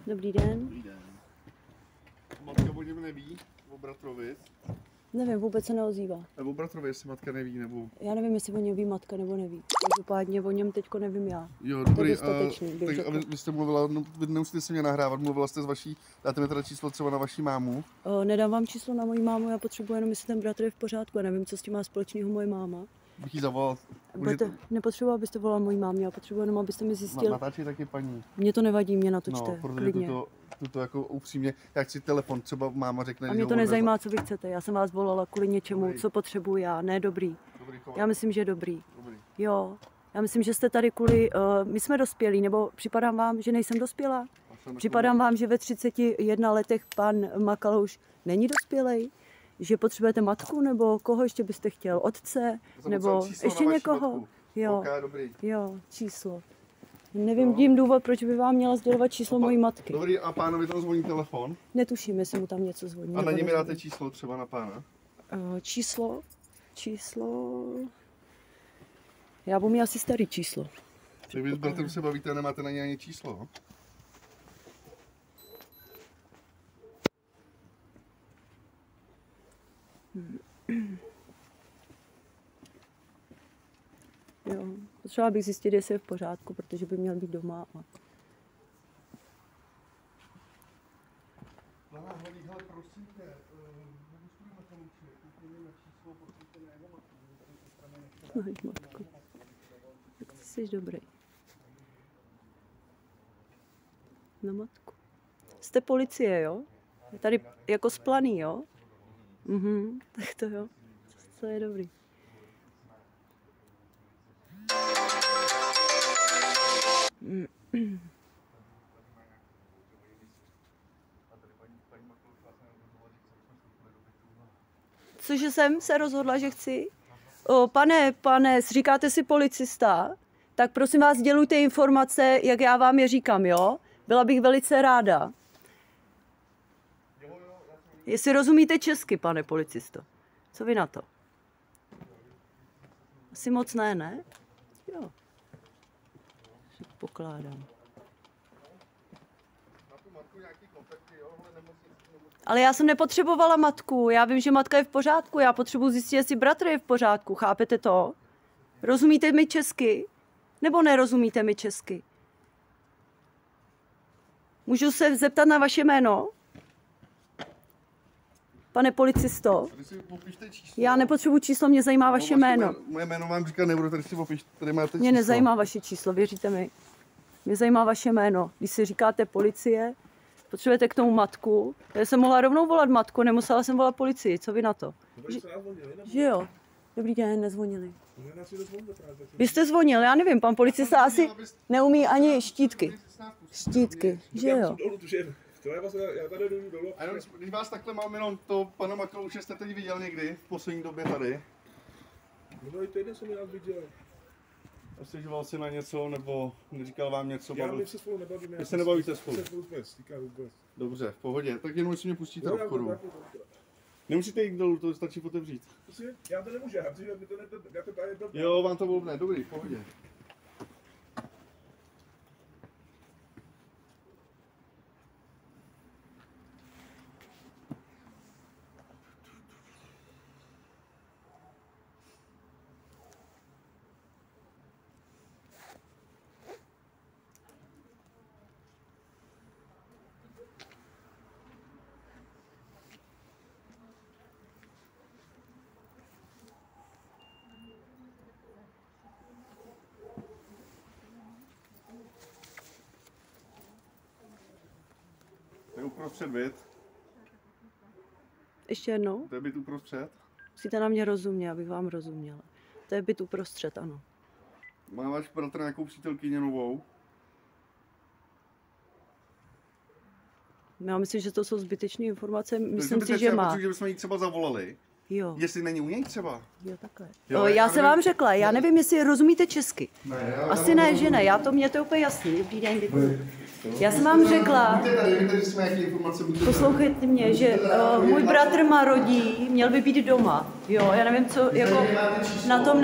Dobrý den. Dobrý den. Matka o něm neví, o bratrovi? Nevím, vůbec se neozývá. Nebo bratrovi, jestli matka neví, nebo... Já nevím, jestli o něm ví matka nebo neví. Každopádně o něm teďko nevím já. Jo, to dobrý. je dostatečný, bych Tak řekla. vy jste mluvila, no, vy nemusíte se mě nahrávat, mluvila jste s vaší, dáte mi teda číslo třeba na vaší mámu. Nedám vám číslo na moji mámu, já potřebuji jenom, jestli ten bratr je v pořádku. Já nevím, co s tím má společného moje máma. Bych jí zavolal. Nepotřebuji, abyste volal mojí mámě, já potřebuji jenom, abyste mi zjistil. Natáčí taky paní. Mně to nevadí, mě natočte, No, protože klidně. tuto jako upřímně, já chci telefon, třeba máma řekne, A mě to nezajímá, co vy chcete. Já jsem vás volala kvůli něčemu, Dobrý. co potřebuji já. Ne, dobrý. Dobrý Já myslím, že dobrý. Dobrý. Jo. Já myslím, že jste tady kvůli... my jsme dospělí, nebo připadám vám, že nejsem dospělá? Připadám vám, že ve 31 letech pan Makalouš není dospělej? Že potřebujete matku, nebo koho ještě byste chtěl? Otce? Nebo ještě někoho? Matku. Jo, Okay, dobrý. jo, číslo. Nevím tím důvod, proč by vám měla sdělovat číslo mojí matky. Dobrý, a pánovi tam zvoní telefon? Netuším, jestli mu tam něco zvoní. A na něm mi dáte číslo třeba na pána? Číslo? Já budu mít asi starý číslo. Tak vy s bratrem se bavíte a nemáte na něj ani číslo? Jo, potřeba bych zjistit, jestli je v pořádku, protože by měl být doma. Hele, prosím tě, nemusíme na tom učit, úplně na číslo, protože na jeho matku. Matku. Tak ty jsi dobrý. Na matku. Jste policie, jo? Je tady jako splaný, jo? Tak to jo. To je dobrý. Cože jsem se rozhodla, že chci? Pane, říkáte si policista? Tak prosím vás, sdělujte informace, jak já vám je říkám, jo? Byla bych velice ráda. Jestli rozumíte česky, pane policisto. Co vy na to? Asi moc ne? Jo. Pokládám. Ale já jsem nepotřebovala matku. Já vím, že matka je v pořádku. Já potřebuji zjistit, jestli bratr je v pořádku. Chápete to? Rozumíte mi česky? Nebo nerozumíte mi česky? Můžu se zeptat na vaše jméno? Pane policisto? Já nepotřebuji číslo, mě zajímá vaše jméno. Moje jméno vám říkat nebudu, tady si opište, tady máte číslo. Mě nezajímá vaše číslo, věříte mi? Mě zajímá vaše jméno. Když si říkáte policie, potřebujete k tomu matku. Já jsem mohla rovnou volat matku, nemusela jsem volat policii. Co vy na to? Že jo? Dobrý den, nezvonili. Vy jste zvonil, já nevím, pan policista asi neumí ani štítky. Štítky, že jo? A jenom, když vás takhle mám jenom to pana Makalouše, jste teď viděl někdy v poslední době tady? Minulý týden jsem nás viděl. A stěžoval si na něco, nebo neříkal vám něco? My se spolu nebavíme. Vy se nebavíte spolu? Vůbec. Dobře, v pohodě. Tak jenom si mě pustíte do obchodu. Nemusíte jít dolů, to stačí otevřít. Já to nemůžu, já mi to ne. Jo, vám to blbne, dobrý, v pohodě. To je uprostřed byt. Ještě jednou? To je byt uprostřed. Musíte na mě rozumět, abych vám rozuměla. To je byt uprostřed, ano. Má váš bratr nějakou přítelkyni novou? Já myslím, že to jsou zbytečné informace. Myslím si, že má. Že bychom jí třeba zavolali. Jo. Jestli není u něj třeba. Jo, takhle. Jo, já jsem vám řekla, já nevím, jestli rozumíte česky. Ne, asi ne, že ne, mě to je úplně jasný. Dobrý den, děkuji. Já jsem vám řekla, poslouchejte mě, že můj bratr má rodí, měl by být doma. Jo, já nevím, co jako na tom